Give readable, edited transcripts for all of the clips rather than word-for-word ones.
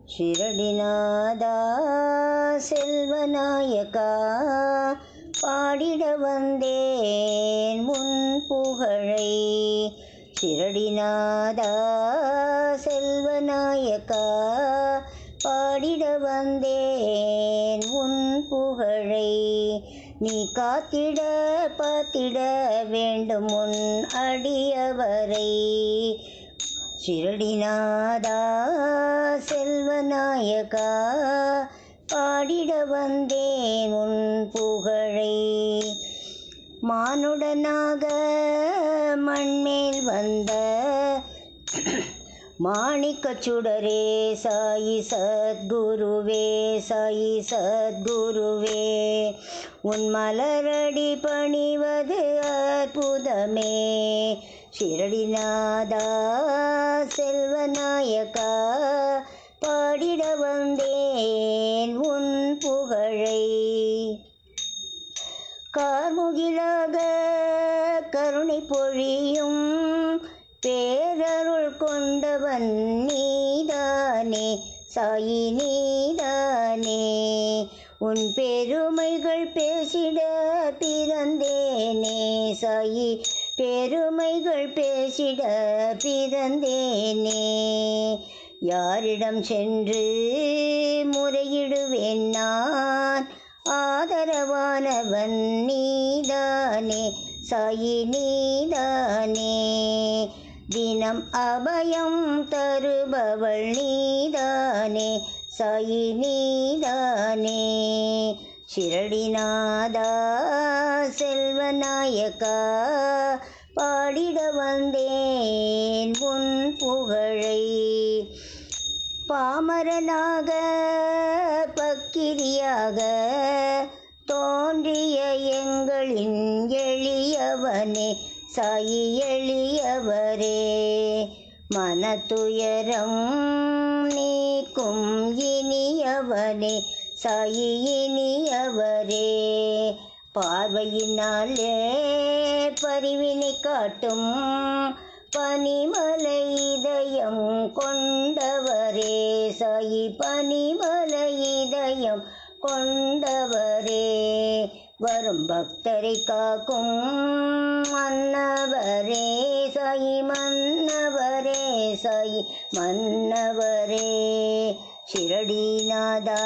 ஷிரடிநாதா செல்வநாயகா பாடிட வந்தேன் உன் புகழை. ஷிரடிநாதா செல்வநாயகா பாடிட வந்தேன் உன் புகழை. நீ காத்திட பார்த்திட வேண்டும் உன் அடியவரை. ஷிரடிநாதா செல்வநாயகா பாடிட வந்தேன் உன் புகழை. மானுடனாக மண்மேல் வந்த மாணிக்கச் சுடரே சாயி சத்குருவே, சாயி சத்குருவே, உன் மலரடி பணிவது அற்புதமே. ஷிரடிநாதா செல்வநாயகா பாடிட வந்தேன் உன் புகழை. கார்முகிலாக கருணை பொழியும் பேரருள் கொண்டவன் நீதானே, சாயி நீதானே. உன் பெருமைகள் பேசிட பிறந்தேனே, சாயி பெருமைகள் பேசிட பிறந்தேனே. யாரிடம் சென்று முறையிடுவேன் நான், ஆதரவானவன் நீதானே, சாயி நீதானே. தினம் அபயம் தருபவள் நீதானே, சாயி நீதானே. ஷிரடிநாதா செல்வநாயகா பாடிட வந்தேன் உன் புகழை. பாமரனாக பக்கிரியாக தோன்றிய எங்களின் எளியவனே, சாயி எளியவரே. மனத்துயரம் நீக்கும் இனியவனே, சாயி இனியவரே. பார்வையினாலே பரிவினை காட்டும் பனிமலை இதயம் கொண்டவரே, சாயி பனிமலை இதயம் கொண்டவரே. வரும் பக்தரை காக்கும் மன்னவரே, சாயி மன்னவரே, சாயி மன்னவரே. ஷிரடிநாதா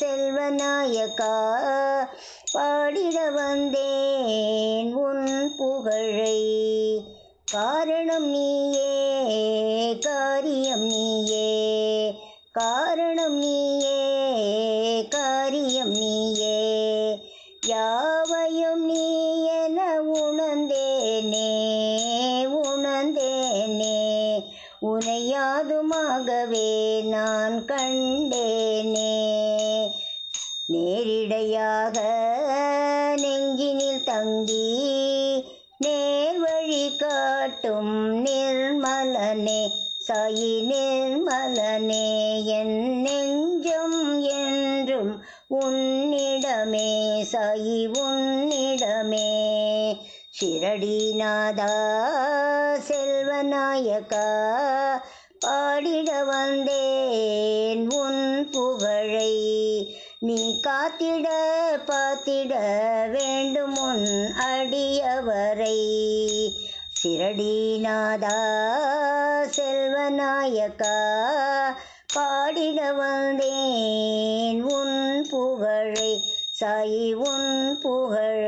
செல்வநாயகா பாடிட வந்தேன் உன் புகழை. காரணம் நீயே காரியம் நீயே, காரணம் நீயே காரியம் நீயே. யாவையும் நீ என உணர்ந்தேனே உணர்ந்தேனே. உனை யாதுமாகவே நான் கண்டேனே. நேரிடையாக நெஞ்சினில் தங்கி நேர்வழி காட்டும் நிர்மலனே, சாயி நிர்மலனே. என் நெஞ்சம் என்றும் உன்னிடமே, சாயி உன்னிடமே. ஷிரடிநாதா செல்வநாயகா பாடிட வந்தேன் உன் புகழை. நீ காத்திட பார்த்திட வேண்டும் உன் அடியவரை. ஷிரடிநாதா செல்வநாயகா பாடிட வந்தேன் உன் புகழை, சாயி உன் புகழை.